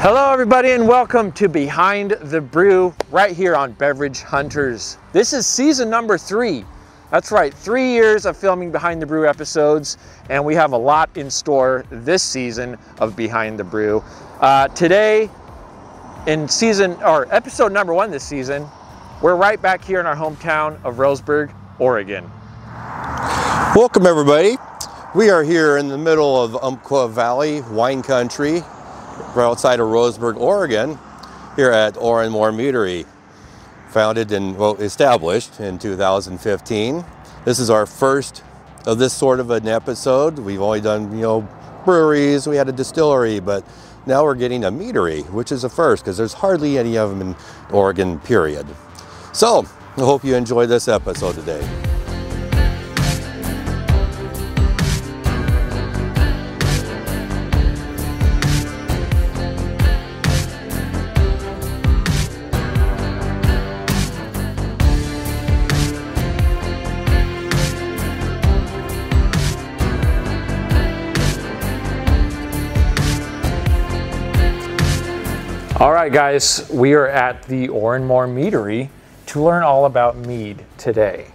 Hello everybody and welcome to Behind the Brew right here on Beverage Hunters. This is season number 3. That's right, 3 years of filming Behind the Brew episodes, and we have a lot in store this season of Behind the Brew. Today in episode number 1 this season, we're right back here in our hometown of Roseburg, Oregon. Welcome everybody. We are here in the middle of Umpqua Valley wine country, right outside of Roseburg, Oregon, here at Oran Meadery, established in 2015. This is our first of this sort of an episode. We've only done, breweries, we had a distillery, but now we're getting a meadery, which is a first because there's hardly any of them in Oregon, period. So, I hope you enjoy this episode today. All right guys, we are at the Oran Meadery to learn all about mead today.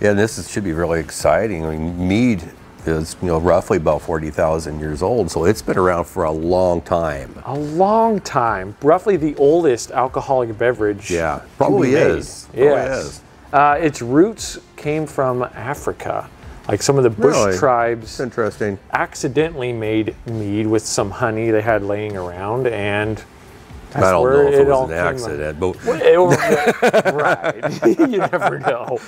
Yeah, this should be really exciting. I mean, mead is roughly about 40,000 years old, so it's been around for a long time. A long time, roughly the oldest alcoholic beverage. Yeah, probably is. Yes. Its roots came from Africa. Like some of the bush tribes interesting. Accidentally made mead with some honey they had laying around, and that's I don't where know if it was an accident, but right, you never know.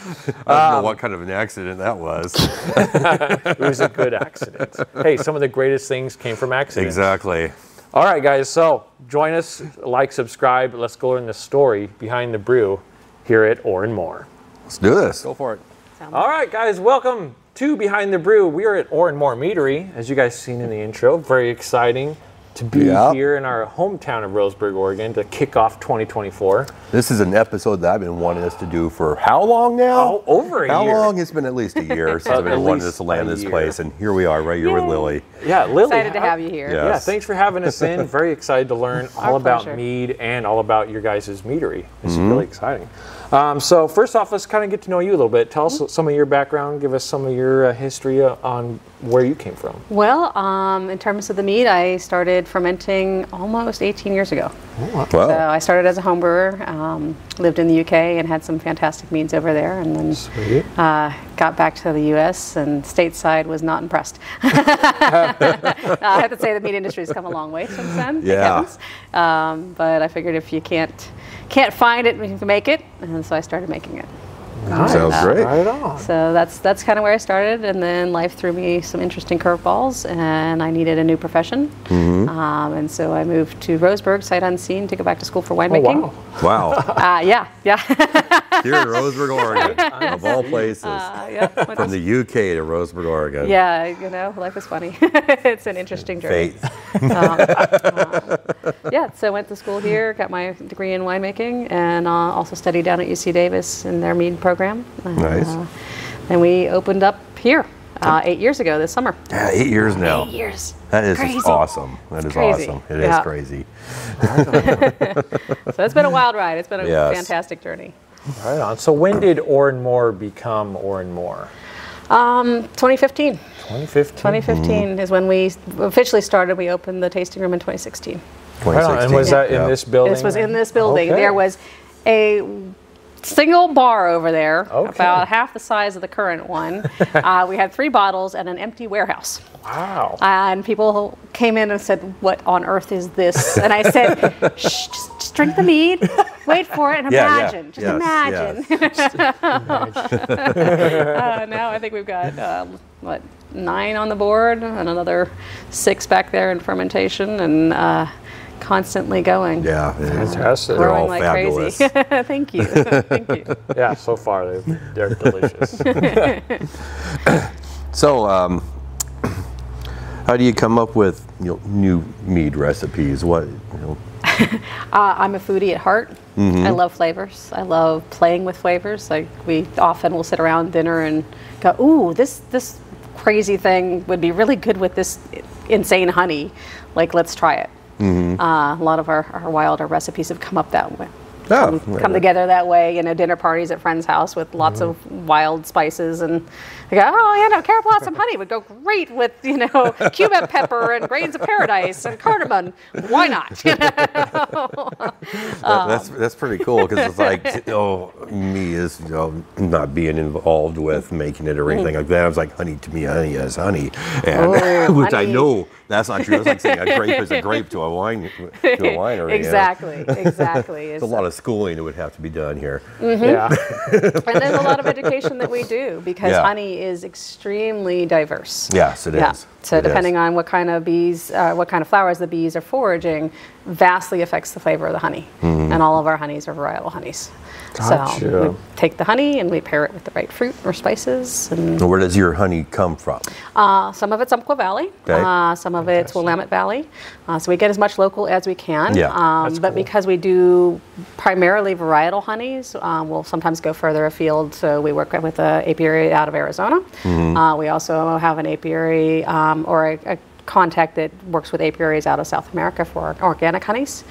I don't know what kind of an accident that was. It was a good accident. Hey, some of the greatest things came from accidents. Exactly. All right, guys, so join us, like, subscribe. Let's go learn the story behind the brew here at Oran. Let's do this. Go for it. All right, guys, welcome to Behind the Brew. We are at Oran Meadery, as you guys seen in the intro. Very exciting to be here in our hometown of Roseburg, Oregon, to kick off 2024. This is an episode that I've been wanting us to do for how long now? Oh, over a year. How long? It's been at least a year since I've been wanting us to land this place, and here we are, right here with Lily. Yeah, Lily. Excited to have you here. Yes. Yeah, thanks for having us in. Very excited to learn all about mead and all about your guys' meadery. This is really exciting. So first off, let's kind of get to know you a little bit. Tell us some of your background. Give us some of your history on where you came from. Well, in terms of the mead, I started fermenting almost 18 years ago. Oh, wow. So I started as a home brewer, lived in the UK and had some fantastic meads over there, and then got back to the US and stateside was not impressed. I have to say the mead industry has come a long way since then. Yeah. But I figured if you can't find it, we can make it, and so I started making it. Nice. Sounds great. Right on. So that's kind of where I started, and then life threw me some interesting curveballs, and I needed a new profession. And so I moved to Roseburg, sight unseen, to go back to school for winemaking. Oh, Wow. Yeah. Here in Roseburg, Oregon, of all places. From the UK to Roseburg, Oregon. Yeah, life is funny. It's an interesting journey. Fate. So I went to school here, got my degree in winemaking, and also studied down at UC Davis in their mead program. Nice. And we opened up here 8 years ago this summer. Yeah, 8 years now. 8 years. That is Crazy. awesome. That is crazy. awesome. It is crazy. So it's been a wild ride. It's been a fantastic journey. Right on. So when did Oran become Oran? 2015. 2015 is when we officially started. We opened the tasting room in 2016. 2016. And was that in this building? This was in this building. Okay. There was a single bar over there, about half the size of the current one. We had 3 bottles and an empty warehouse. Wow. And people came in and said, "What on earth is this?" And I said, "Shh, just drink the mead, wait for it, and imagine. Just imagine." Now I think we've got, 9 on the board and another 6 back there in fermentation. And constantly going. Yeah, Fantastic. they're Growing all like fabulous. crazy. Thank you. Thank you. Yeah, so far they're delicious. So, how do you come up with new mead recipes? What I'm a foodie at heart. I love flavors. I love playing with flavors. Like we often will sit around dinner and go, "Ooh, this crazy thing would be really good with this insane honey. Like, let's try it." A lot of our wilder recipes have come up that way. Come together that way, dinner parties at friends' house with lots of wild spices, and I go, oh, carrot blossom honey would go great with, cumin pepper and grains of paradise and cardamom. Why not? That's pretty cool, because it's like, me is not being involved with making it or anything like that. I was like, honey to me, honey is honey, and which honey. I know that's not true. It's like saying a grape is a grape to a winery. Exactly. It's a lot of schooling that would have to be done here. Yeah. And there's a lot of education that we do, because honey is extremely diverse. Yes, it is. So depending on what kind of bees, what kind of flowers the bees are foraging, vastly affects the flavor of the honey. And all of our honeys are varietal honeys. Gotcha. So we take the honey and we pair it with the right fruit or spices. And where does your honey come from? Some of it's Umpqua Valley. Some of it's Willamette Valley. So we get as much local as we can. But cool. Because we do primarily varietal honeys, we'll sometimes go further afield. So we work with an apiary out of Arizona. We also have an apiary or a contact that works with apiaries out of South America for organic honeys.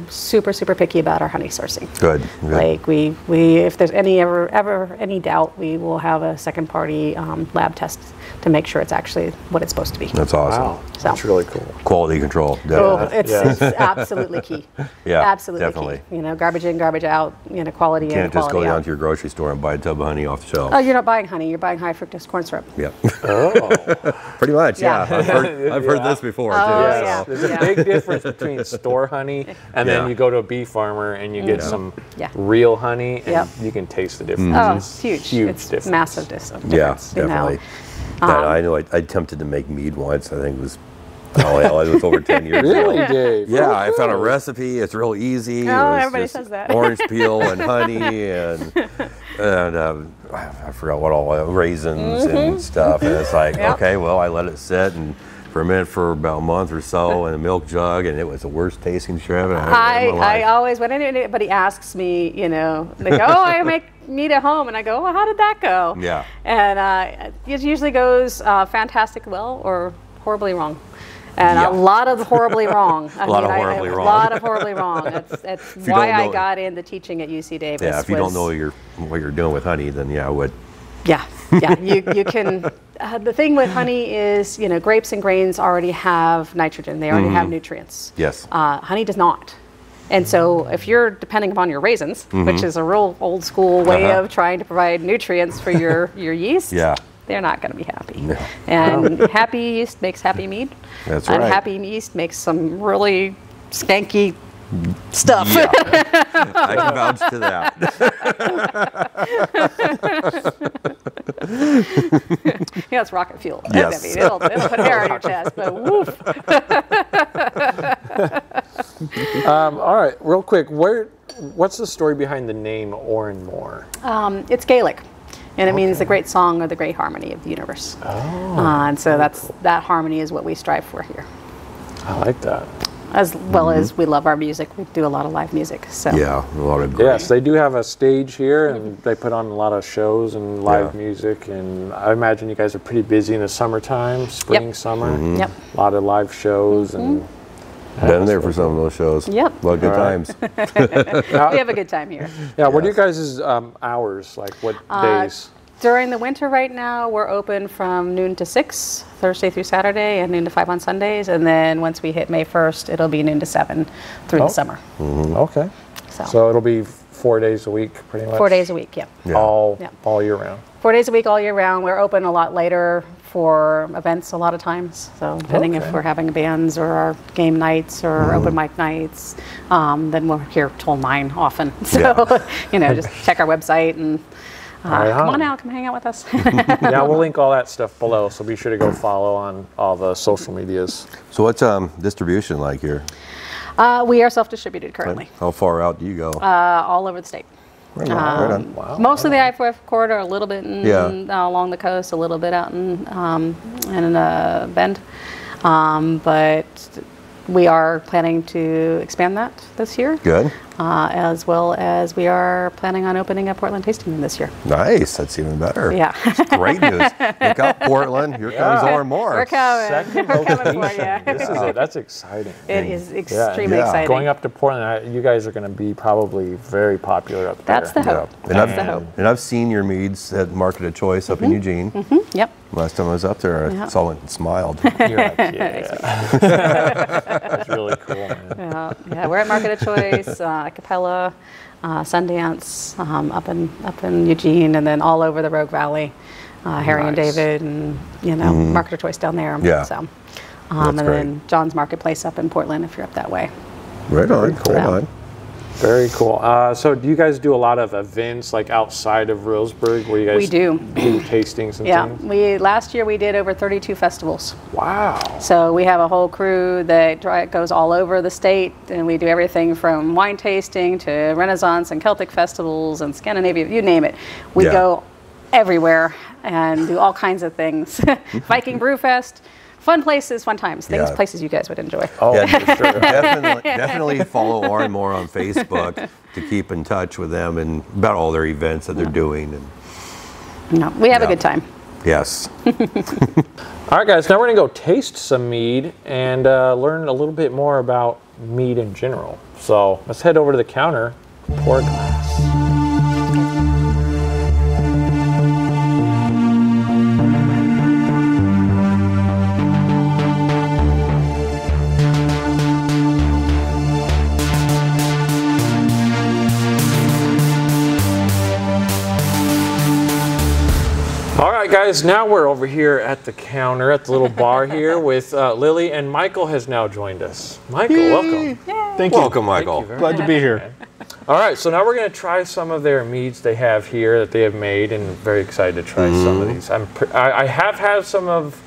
Super picky about our honey sourcing. Good. Like we if there's ever any doubt, we will have a second party lab test to make sure it's actually what it's supposed to be. That's awesome. Wow. That's really cool. Quality control. It's absolutely key. Absolutely definitely. Key. Garbage in, garbage out. Quality in, quality out. You can't just go down to your grocery store and buy a tub of honey off the shelf. Oh, you're not buying honey. You're buying high fructose corn syrup. Yeah. Pretty much. Yeah. I've heard this before too. Yeah. There's a big difference between store honey and then you go to a bee farmer and you get some real honey, and you can taste the difference. Oh, it's huge. It's difference. Massive difference. Yeah, definitely. I know. I attempted to make mead once. I think it was. It was over 10 years ago. Really, Dave? Yeah, I found a recipe. It's real easy. Everybody says that. Orange peel and honey and I forgot what all raisins and stuff. And it's like, okay, well, I let it sit and ferment for about a month or so in a milk jug, and it was the worst tasting shrimp I've ever had in my life. I always, when anybody asks me, they go, I make meat at home, and I go, well, how did that go? Yeah. And it usually goes fantastic well or horribly wrong. And a lot of horribly wrong. A lot of horribly wrong. That's why I got into teaching at UC Davis. Yeah, if you don't know what you're doing with honey, then I would. Yeah, you can. The thing with honey is, grapes and grains already have nitrogen. They already have nutrients. Yes. Honey does not. And so if you're depending upon your raisins, which is a real old school way of trying to provide nutrients for your yeast, they're not going to be happy. No. And happy yeast makes happy mead. That's right. And happy yeast makes some really skanky stuff. Yeah. I can vouch to that. It's rocket fuel. Yes. It'll put hair on your chest, but woof. All right, real quick, what's the story behind the name Oran Moor? It's Gaelic. And it means the great song or the great harmony of the universe. And so that harmony is what we strive for here. I like that. As well as we love our music. We do a lot of live music. So a lot of great. Yes, they do have a stage here, and they put on a lot of shows and live music. And I imagine you guys are pretty busy in the summertime, spring, summer. Yep. A lot of live shows and. Been there for some of those shows. Yep. A lot of good times. We have a good time here. Yeah, what are you guys' hours? Like what days? During the winter right now, we're open from noon to 6, Thursday through Saturday, and noon to 5 on Sundays. And then once we hit May 1st, it'll be noon to 7 through the summer. Okay. So it'll be 4 days a week, pretty much? 4 days a week, All year round? 4 days a week, all year round. We're open a lot later for events a lot of times. So depending if we're having bands or our game nights or open mic nights, then we're here till 9 often. So, just check our website and Come on out, come hang out with us. Yeah, we'll link all that stuff below, so be sure to go follow on all the social medias. So what's distribution like here? We are self-distributed currently. How far out do you go? All over the state. Right on. Wow. Most of the I-4 corridor, a little bit along the coast, a little bit out in Bend. But we are planning to expand that this year. Good. As well as we are planning on opening a Portland tasting room this year. Nice. That's even better. Yeah. Great news. Look out, Portland. Here comes Oran more. We're coming. Second We're coming for location. you. That's exciting. It is extremely exciting. Going up to Portland, you guys are going to be probably very popular up there. That's the hope. And That's the hope. And I've seen your meads at Market of Choice up in Eugene. Yep. Last time I was up there, I saw it and smiled. You're like, yeah. That's really cool, man. Yeah, we're at Market of Choice, Capella, Sundance, up in Eugene, and then all over the Rogue Valley, Harry and David, and Market of Choice down there. Yeah. So, and then John's Marketplace up in Portland if you're up that way. Right on. Cool. Right on. Very cool. So do you guys do a lot of events like outside of Roseburg where you guys do tastings and things? Yeah, last year we did over 32 festivals. Wow. So we have a whole crew that goes all over the state, and we do everything from wine tasting to Renaissance and Celtic festivals and Scandinavia, you name it. We go everywhere and do all kinds of things. Viking Brew Fest. Fun places, fun times, places you guys would enjoy. Oh, yeah, for sure. definitely follow Oran more on Facebook to keep in touch with them and about all their events that they're doing. And we have a good time. Yes. All right, guys, now we're going to go taste some mead and learn a little bit more about mead in general. So let's head over to the counter, pour a glass. All right, guys, now we're over here at the counter, at the little bar here with Lily, and Michael has now joined us. Michael, welcome. Thank you. Welcome, Michael. Glad to be here. All right, so now we're going to try some of their meads they have here that they have made, and very excited to try some of these. I have had some of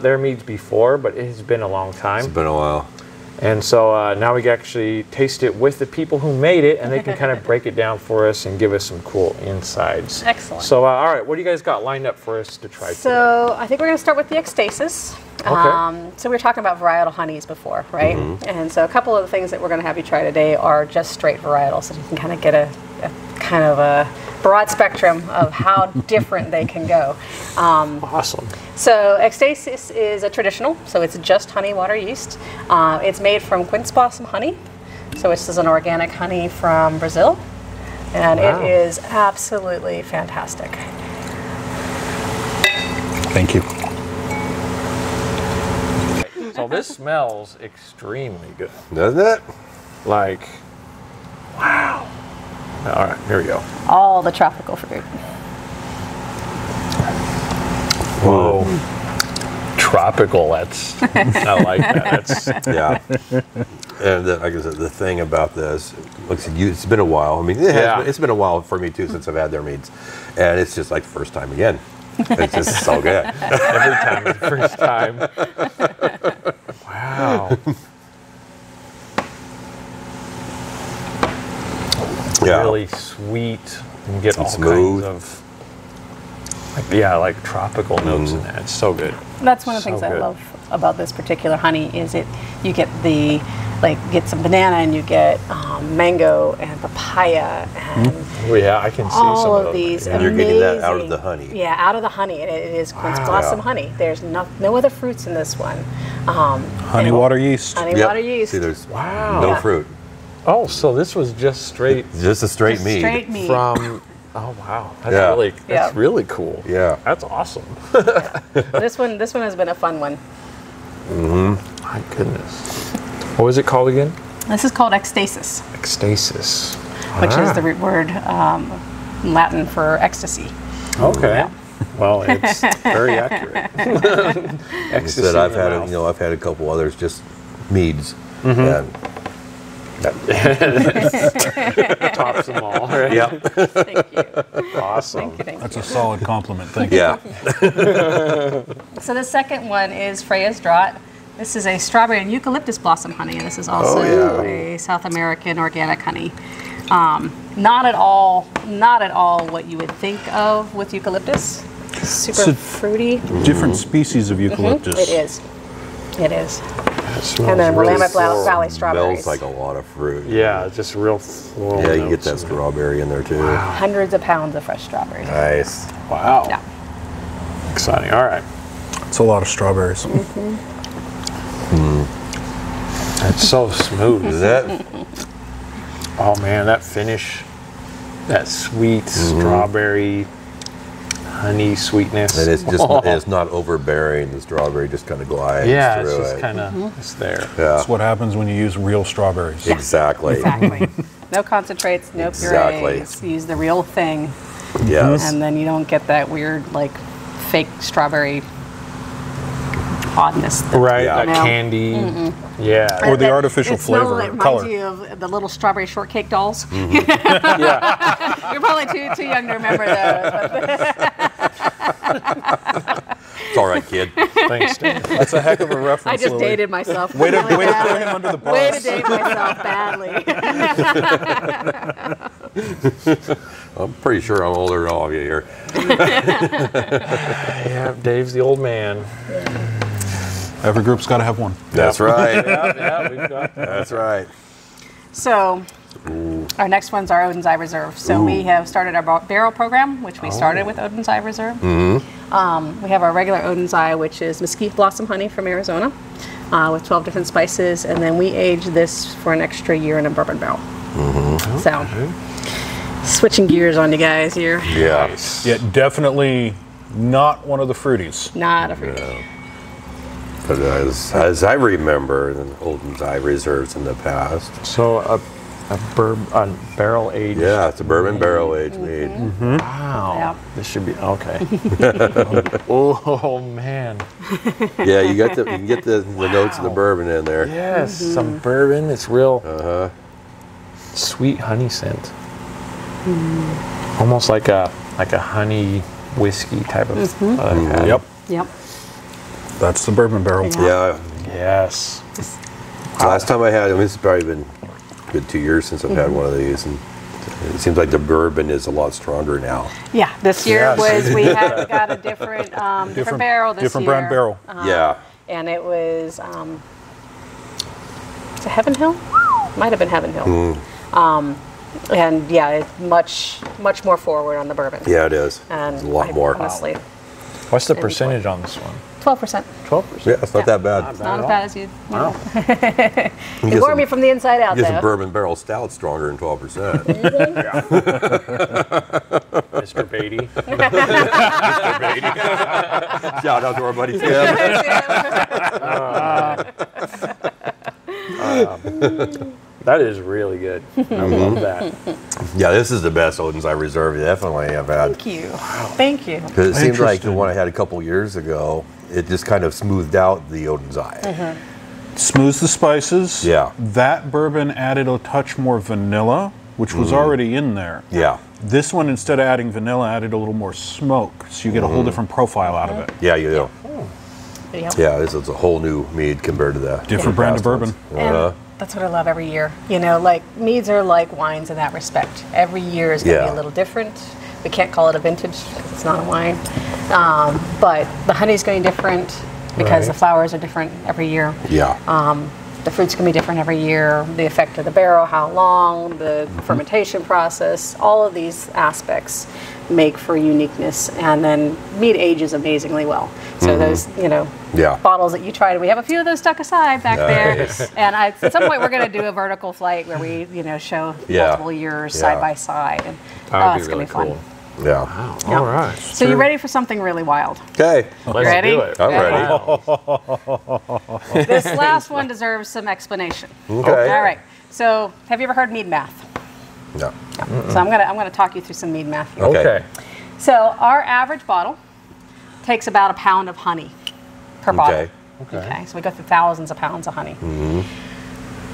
their meads before, but it has been a long time. It's been a while. And so now we can actually taste it with the people who made it, and they can kind of break it down for us and give us some cool insides. Excellent. So, all right, what do you guys got lined up for us to try today? So I think we're going to start with the Ecstasis. Okay. So we were talking about varietal honeys before, right? And so a couple of the things that we're going to have you try today are just straight varietals, so you can kind of get a kind of a broad spectrum of how different they can go. Awesome. So Ecstasis is a traditional, so it's just honey water yeast. It's made from quince blossom honey, so this is an organic honey from Brazil, and it is absolutely fantastic. Thank you. So this smells extremely good. Doesn't it? Like, wow. All right, here we go. All the tropical fruit. Whoa. Tropical, that's, I like that. That's, Yeah. And like I said, the thing about this, it's been a while. I mean, it's been a while for me too since I've had their meads. And it's just like the first time again. It's just so good. every time, it's the first time. Wow. Yeah. Really sweet and get all smooth. kinds of, like tropical notes in that. It's so good. That's one of the things I love about this particular honey is you get get some banana and you get mango and papaya and I can see some all of of these And amazing, you're getting that out of the honey. Yeah, out of the honey, and it is quince blossom honey. There's no other fruits in this one. Honey water yeast. Honey water yeast. See, there's Wow. no Yeah. fruit. Oh, so this was just straight Just a straight Just mead. straight meat. from, oh wow. Yeah. That's really cool. Yeah. That's awesome. This one has been a fun one. My goodness. What was it called again? This is called Ecstasis, Ecstasis. which is the root word Latin for ecstasy. Okay. Well, it's very accurate. Like I said, I've had a couple others, just meads, and Tops them all, right? Yep. Thank you. Awesome. Thank you. That's a solid compliment. Thank you. Yeah. So the second one is Freya's Draught. This is a strawberry and eucalyptus blossom honey, and this is also a South American organic honey. Not at all what you would think of with eucalyptus. Super fruity. Different species of eucalyptus. It is. It is. Smells And then really Willamette floral. Valley strawberries. Smells like a lot of fruit. Yeah, just real floral. Yeah, you can get notes. that strawberry in there too. Hundreds of pounds of fresh strawberries. Nice. Wow. Yeah. Exciting. All right. It's a lot of strawberries. That's so smooth. Is that? Oh man, that finish, that sweet strawberry, honey sweetness. And it's just it's not overbearing. The strawberry just kind of glides yeah, through it's just it. kind of it's there. Yeah. That's what happens when you use real strawberries. Exactly. Exactly. No concentrates, no Exactly. purees. Use the real thing, Yes. and then you don't get that weird, like, fake strawberry oddness. Right, Yeah. that No. candy. Yeah. Or the artificial flavor It or reminds color. you of the little strawberry shortcake dolls. yeah. You're probably too young to remember those. It's all right, kid. Thanks, Dave. That's a heck of a reference. I just Lily. dated myself. Way to really throw badly. him under the bus. Way to date myself badly. I'm pretty sure I'm older than all of you here. Yeah, Dave's the old man. Every group's got to have one. That's right. Yeah, we've got that. That's right. So, our next one's our Odin's Eye Reserve. So we have started our barrel program, which we started with Odin's Eye Reserve. We have our regular Odin's Eye, which is mesquite blossom honey from Arizona, with 12 different spices, and then we age this for an extra year in a bourbon barrel. So, switching gears on you guys here. Yeah. Yeah, definitely not one of the fruities. Not a fruit. But as I remember, the Oldham's Eye reserves in the past. So a barrel aged. Yeah, it's a bourbon barrel aged mead. Wow. Yeah. This should be okay. Oh man. Yeah, you can get the notes of the bourbon in there. Yes, some bourbon. It's real sweet honey scent. Almost like a honey whiskey type of. Yep. Yep. That's the bourbon barrel. Yeah. Yes. Last time I had, this has probably been a good 2 years since I've had one of these, and it seems like the bourbon is a lot stronger now. Yeah, this year Yes. we got a different different barrel this Different year. brand barrel. Yeah. And it was is it Heaven Hill? Might have been Heaven Hill. And yeah, it's much more forward on the bourbon. Yeah, it is. And It's a lot more. Honestly, What's the percentage on this one? 12%. 12%. Yeah, it's not that bad. Not as bad as you. Wow. You get bore some- me from the inside out, You get some though. bourbon barrel stout stronger than 12%. Mr. Beatty. Shout out to our buddy Tim. That is really good. I love that. Yeah, this is the best Odin's Eye Reserve definitely I've had. Thank you. Thank you. Because it seems like the Interesting. one I had a couple years ago, it just kind of smoothed out the Odin's Eye. Smooths the spices. Yeah. That bourbon added a touch more vanilla, which was already in there. Yeah. This one, instead of adding vanilla, added a little more smoke, so you get a whole different profile out of it. Yeah, you do. Yeah. Yeah, this is a whole new mead compared to that. Different brand of bourbon. And that's what I love every year. You know, like meads are like wines in that respect. Every year is going to be Yeah. a little different. We can't call it a vintage because it's not a wine. But the honey's going different because the Right. flowers are different every year. Yeah. The fruit's going to be different every year. The effect of the barrel, how long, the fermentation process, all of these aspects make for uniqueness. And then mead ages amazingly well. So those, Yeah. bottles that you tried, we have a few of those stuck aside back Nice. there. And at some point we're going to do a vertical flight where we, show Yeah. multiple years Yeah. side by side. And That would it's be going really to be fun. cool. Yeah. Yeah. All right. So you ready for something really wild? Okay. Let's Ready? do it. I'm ready. Wow. This last one deserves some explanation. Okay. All right. So have you ever heard mead math? No. So I'm gonna talk you through some mead math here. Okay. Okay. So our average bottle takes about a pound of honey per bottle. Okay. Okay. So we go through thousands of pounds of honey.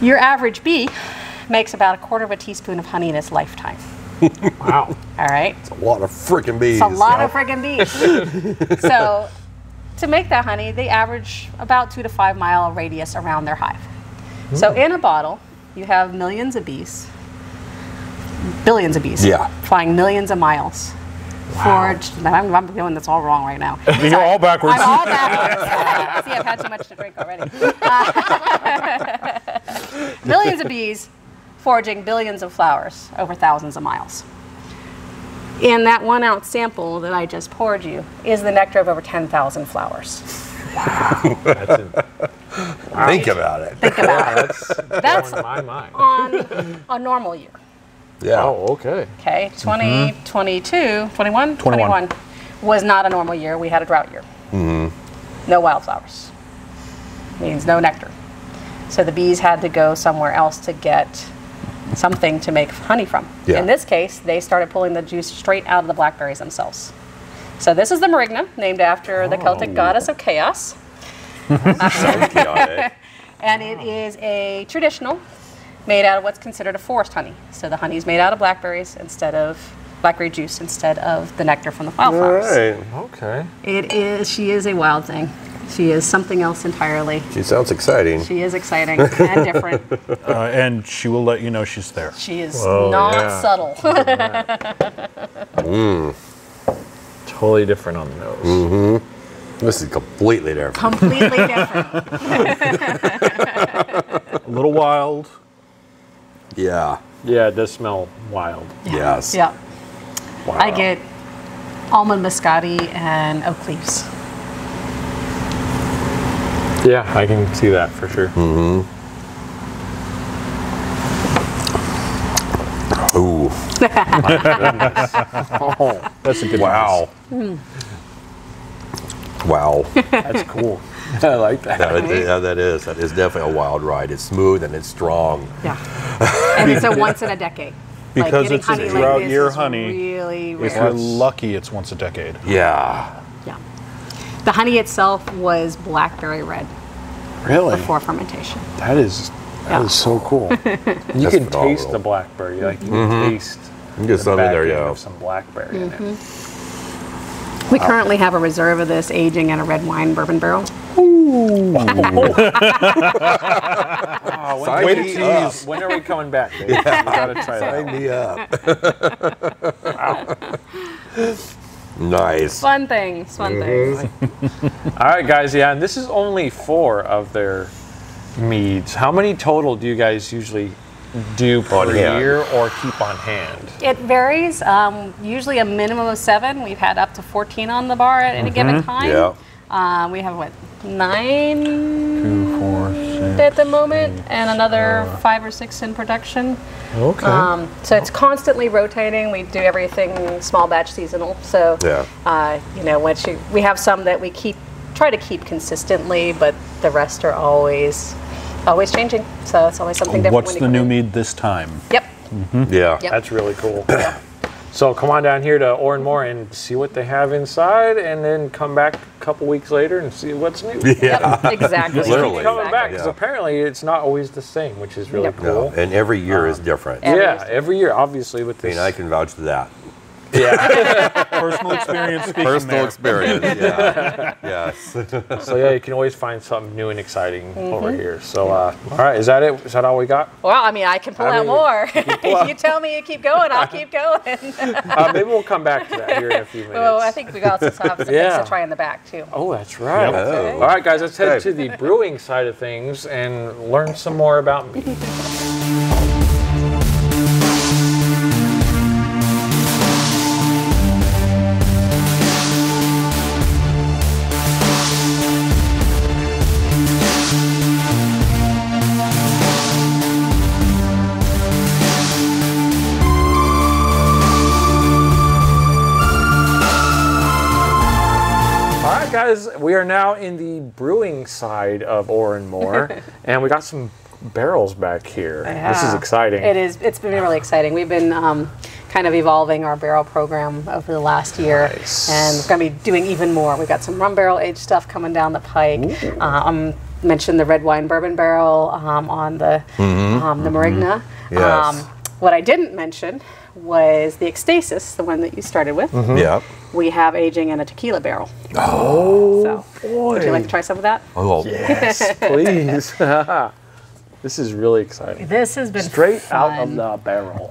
Your average bee makes about 1/4 teaspoon of honey in its lifetime. Wow. All right. It's a lot of freaking bees. It's a lot of friggin' bees. So to make that honey, they average about 2 to 5 mile radius around their hive. So in a bottle, you have millions of bees, billions of bees, flying millions of miles. Wow. I'm doing this all wrong right now. You're all backwards. I'm all backwards. See, I've had too much to drink already. Millions of bees foraging billions of flowers over thousands of miles. In that 1 ounce sample that I just poured you is the nectar of over 10,000 flowers. Wow. Think about it. Think about it. That's my mind. on a normal year. Yeah. Oh, okay. Okay, 21 was not a normal year. We had a drought year. No wildflowers. Means no nectar. So the bees had to go somewhere else to get something to make honey from. Yeah. In this case, they started pulling the juice straight out of the blackberries themselves. So this is the Marigna, named after the Celtic goddess of chaos. Sounds chaotic. And it is a traditional made out of what's considered a forest honey. So the honey is made out of blackberries instead of blackberry juice instead of the nectar from the wildflowers. Right. Okay. She is a wild thing. She is something else entirely. She sounds exciting. She is exciting and different. And she will let you know she's there. She is not subtle. Totally different on the nose. This is completely different. Completely different. A little wild. Yeah. Yeah, it does smell wild. Yes. Yeah. Wow. I get almond biscotti and oak leaves. Yeah, I can see that for sure. Ooh. Oh, That's a good Wow. Wow. that's cool. I like that. That is definitely a wild ride. It's smooth and it's strong. Yeah. And it's a once in a decade. Because getting it's a honey like drought this year is honey. Really If rare. you're lucky, it's once a decade. Yeah. Yeah. The honey itself was blackberry red Really? before fermentation. That is so cool. You can taste phenomenal. the blackberry. Like you can taste You get the some in back there, end yeah. of some blackberry in it. We currently have a reserve of this aging in a red wine bourbon barrel. Sign Way to me tease. When are we coming back, baby? We gotta try Sign that. me up. Nice. Fun things, fun things. All right, guys. Yeah, and this is only 4 of their meads. How many total do you guys usually do per hand. year or keep on hand? It varies. Usually a minimum of 7. We've had up to 14 on the bar at any given time. Yeah. We have 9 2, 4, 6. at the moment, and another 5 or 6 in production. Okay. So it's constantly rotating. We do everything small batch seasonal. So we have some that we try to keep consistently, but the rest are always changing. So it's always something different. What's the new mead this time? Yep. Yeah. Yep. That's really cool. So come on down here to Oran More and see what they have inside, and then come back a couple weeks later and see what's new. Yeah. Yep, exactly. Literally. Keep coming back, because Yeah. apparently it's not always the same, which is really Yep. cool. No, and every year is different. Yeah. Every year, obviously, with I this. mean, I can vouch for that. Yeah. Personal experience speaking Personal there. experience. Yeah. Yes. So yeah, you can always find something new and exciting over here. So all right, is that it? Is that all we got? Well, I mean, I can pull out more. You tell me you keep going, I'll keep going. Maybe we'll come back to that here in a few minutes. Well, I think we also have some things to try in the back too. Oh, that's right. Okay. All right, guys, let's head Okay. to the brewing side of things and learn some more about mead. Guys, we are now in the brewing side of Oran More, and we got some barrels back here. This is exciting. It is. It's been really exciting. We've been kind of evolving our barrel program over the last year, Nice. and we're going to be doing even more. We've got some rum barrel aged stuff coming down the pike. Mentioned the red wine bourbon barrel on the Marigna. Yes. What I didn't mention was the Ecstasis, the one that you started with. Yeah. We have aging in a tequila barrel. Oh, So, boy. would you like to try some of that? Oh, Yes, please. This is really exciting. This has been Straight fun. out of the barrel.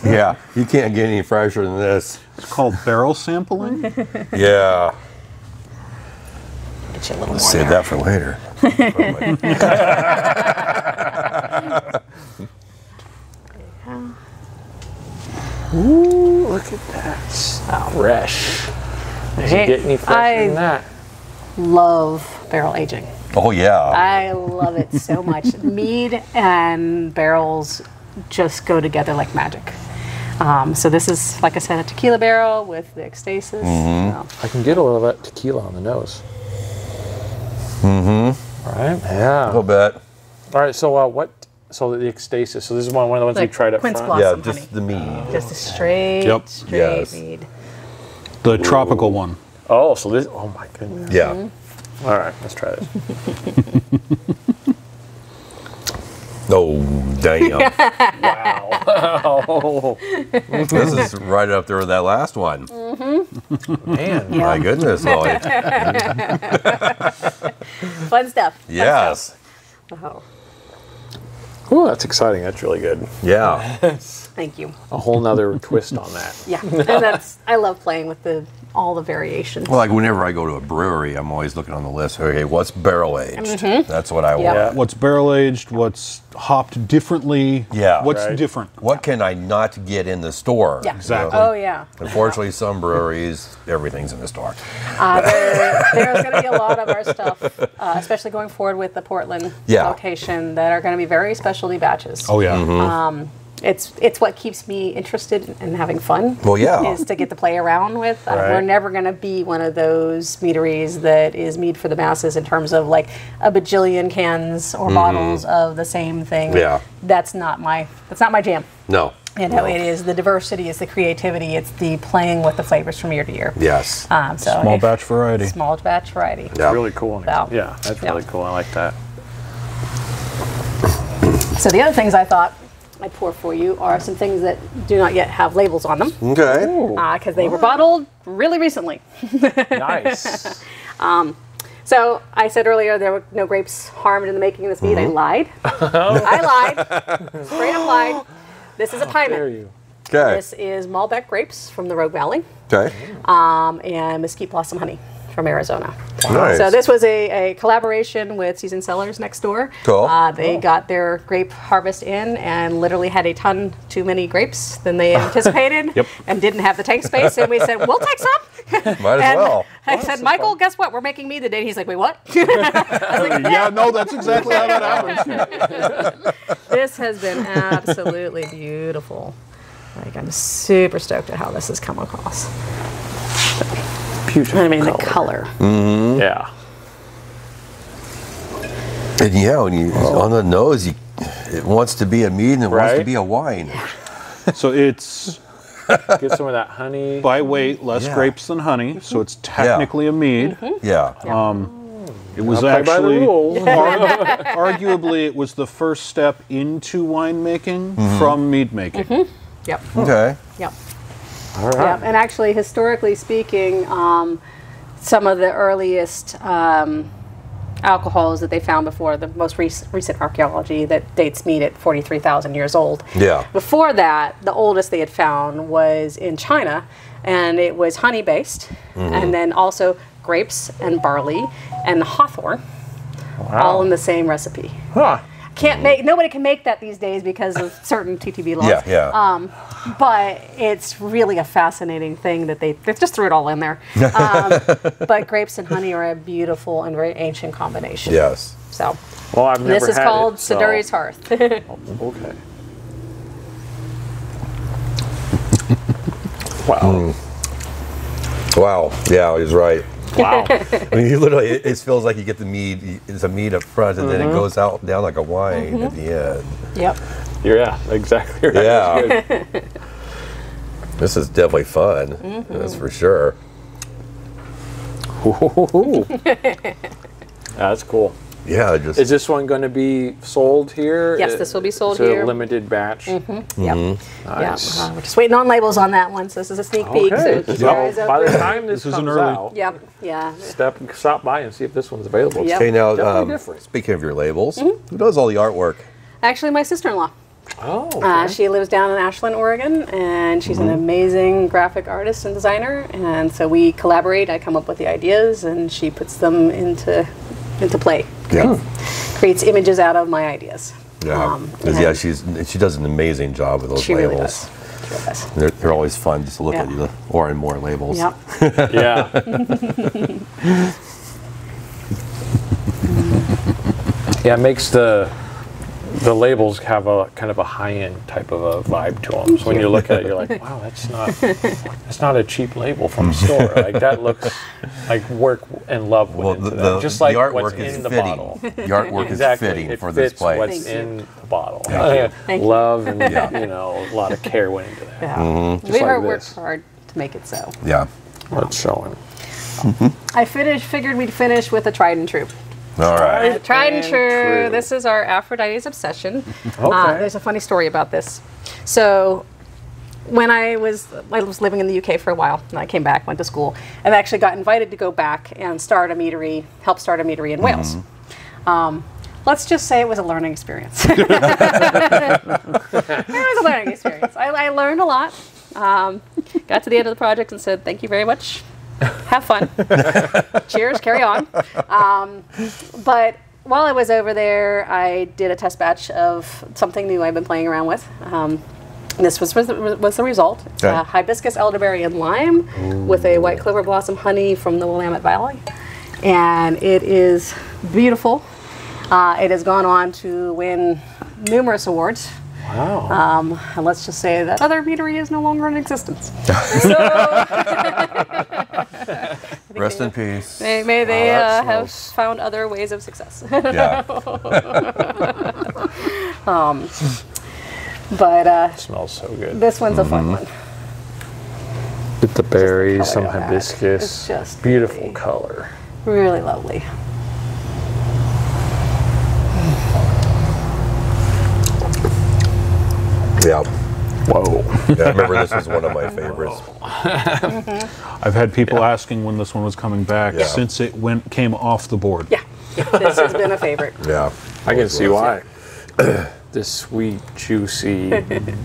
yeah. You can't get any fresher than this. It's called barrel sampling. Yeah. Get you a little Let's more save there. that for later. Ooh, look at that. Fresh. Does it get any fresher than that? Love barrel aging. Oh, yeah. I love it so much. Mead and barrels just go together like magic. So this is, like I said, a tequila barrel with the Ecstasis. I can get a little bit of tequila on the nose. Right? Yeah. A little bit. All right, so what? So the Ecstasis. So this is one of the ones Like we tried up quince front. blossom. Yeah, Awesome, just the mead. Just a straight, Yep. straight Yes. mead. The tropical one. Oh, so this. Oh my goodness. Yeah. All right, let's try this. Oh, damn. Wow. This is right up there with that last one. Man. My goodness, Molly. Fun stuff. Fun Yes. stuff. Oh, Ooh, that's exciting. That's really good. Yeah. thank you. A whole nother twist on that. Yeah, and I love playing with all the variations. Well, like whenever I go to a brewery, I'm always looking on the list. Okay, what's barrel aged? That's what I want. Yeah. What's barrel aged? What's hopped differently? Yeah. What's Right. different? What can I not get in the store? Yeah. Exactly. Oh yeah. Unfortunately, some breweries, everything's in the store. There's going to be a lot of our stuff, especially going forward with the Portland Yeah. location, that are going to be very specialty batches. Oh yeah. It's what keeps me interested in having fun. Well, yeah. Is to get to play around with. Right. We're never going to be one of those meaderies that is mead for the masses in terms of like a bajillion cans or bottles of the same thing. Yeah. That's not my jam. No. You know, it is the diversity, it's the creativity, it's the playing with the flavors from year to year. Yes. So Small batch variety. Small batch variety. Yeah. Really cool. Wow. Yeah, that's Yeah. really cool. I like that. So the other things I thought I'd pour for you are some things that do not yet have labels on them, Okay. because they were bottled really recently. Nice. So I said earlier there were no grapes harmed in the making of this mead. I lied. I lied. Straight up lied. This is a There piment. you. Okay. This is Malbec grapes from the Rogue Valley, Okay. and mesquite blossom honey from Arizona. Nice. So this was a collaboration with Seasoned Cellars next door. Cool. They got their grape harvest in and literally had a ton too many grapes than they anticipated. Yep. And didn't have the tank space. And we said, we'll take some. Might as And well. I said, Michael, guess what? We're making mead today. And he's like, wait, what? Yeah, no, that's exactly how that happens. This has been absolutely beautiful. Like, I'm super stoked at how this has come across. Beautiful. I mean, the color. Yeah. And yeah, when you on the nose, it wants to be a mead and it wants to Right. be a wine. So it's Get some of that honey. by weight less Yeah. grapes than honey, so it's technically a mead. Yeah. It was Play by the actually rules. arguably it was the first step into winemaking from mead making. Yep. Okay. Yep. All right. Yeah, and actually, historically speaking, some of the earliest alcohols that they found before the most recent archaeology that dates mead at 43,000 years old. Yeah. Before that, the oldest they had found was in China, and it was honey based, and then also grapes and barley and hawthorn, all in the same recipe. Huh. Nobody can make that these days because of certain TTB laws. Yeah. Yeah. But it's really a fascinating thing that they just threw it all in there. But grapes and honey are a beautiful and very ancient combination. Yes. So Well, I've never this is had called it, so- Siduri's Hearth. Okay. Wow. Wow. Yeah, he's right. Wow. I mean, you literally, it feels like you get the mead. It's a mead up front, and then it goes out down like a wine at the end. Yep. Yeah, exactly right. Yeah. That's good. This is definitely fun. That's for sure. Ooh. That's cool. Yeah, just Is this one going to be sold here? Yes, this will be sold It's here. a limited batch. Yep. Nice. We're just waiting on labels on that one, so this is a sneak peek. Okay. So keep So your eyes out by the there. time this This is an comes early. out, Yep. Yeah. stop by and see if this one's available. Yep. okay. Now, Definitely different. speaking of your labels, who does all the artwork? Actually, my sister-in-law. Oh, okay. She lives down in Ashland, Oregon, and she's an amazing graphic artist and designer. And so we collaborate. I come up with the ideas, and she puts them into play. Yeah, Creates images out of my ideas. yeah, 'Cause, yeah. She does an amazing job with those She really labels. does. She really does. They're always fun just to look at Yeah. the Oran Moore labels. Yep. Yeah. Yeah, it makes the labels have a kind of a high-end type of a vibe to them. So when you look at it, you're like, wow, that's not a cheap label from a store. Like that looks like work and love went into that. Just like the artwork what's is in the fitting. bottle. The artwork Exactly. is fitting It for this fits place. what's in the bottle. Thank you. Love and a lot of care went into that. Yeah. Just We like worked this. hard to make it so. Yeah. What's showing? I figured we'd finish with a tried and true. All right. Tried and and true. true. This is our Aphrodite's Obsession. Okay. There's a funny story about this. So, when I was living in the UK for a while, and I came back, went to school, and actually got invited to go back and help start a meadery in Wales. Let's just say it was a learning experience. It was a learning experience. I learned a lot. Got to the end of the project and said, thank you very much. Have fun. Cheers, carry on. But while I was over there, I did a test batch of something new I've been playing around with. This was the result. It's Okay. hibiscus, elderberry, and lime with a white clover blossom honey from the Willamette Valley. And it is beautiful. It has gone on to win numerous awards. Wow. And let's just say that other meadery is no longer in existence. Rest in peace. May they that have smells- found other ways of success. Yeah. But Smells so good. this one's a fun one. With the berries, color some of that. hibiscus. It's just Beautiful pretty. color. Really lovely. Yeah. Whoa. Yeah, I remember this was one of my favorites. I've had people asking when this one was coming back Yeah. since it came off the board. Yeah, this has been a favorite. Yeah. I can see why. The sweet, juicy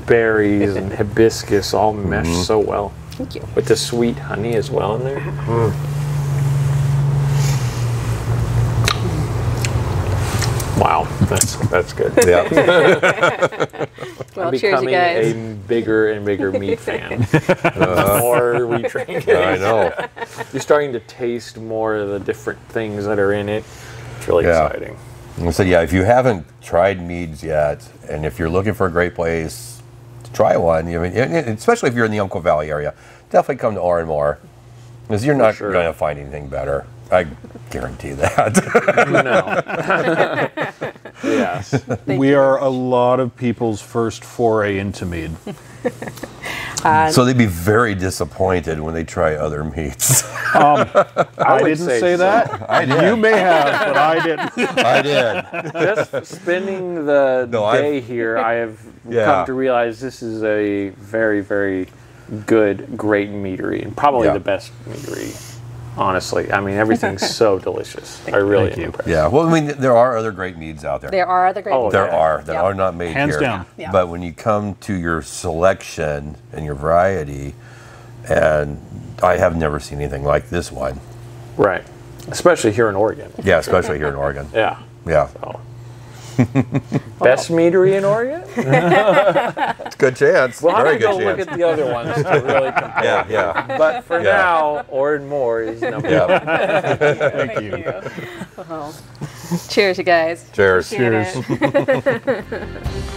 berries and hibiscus all mesh so well. Thank you. With the sweet honey as well in there. Wow, that's good. Yeah. Well, I'm cheers, you becoming guys. a bigger and bigger meat fan. The more we drink it, I know. you're starting to taste more of the different things that are in it. It's really Yeah. exciting. So yeah, if you haven't tried meads yet, and if you're looking for a great place to try one, I mean, especially if you're in the Umpqua Valley area, definitely come to Oran Moore, because you're not sure. going to find anything better. I guarantee that. No. Yes. We are a lot of people's first foray into mead. So they'd be very disappointed when they try other meats. I would didn't say say so. that. I did. You may have, but I didn't. I did. Just spending the day here, I have Yeah. come to realize this is a very, very good, great meadery, and probably Yeah. the best meadery. Honestly, I mean everything's so delicious. I really am impressed. Yeah. Well, I mean, there are other great meads out there. There are other great Oh, ones. There yeah. are that Yep. are not made Hands here. down. Yeah. But when you come to your selection and your variety, and I have never seen anything like this one. Right, especially here in Oregon. Yeah, especially here in Oregon. Yeah. Yeah, Oh. Best meadery in Oregon? it's a good chance. We'll have Very to go good look chance. at the other ones to really compare. Yeah, yeah, But for Yeah. now, Oran Moore is number one. yeah. Thank you. Oh. Cheers, you guys. Cheers. Appreciate it.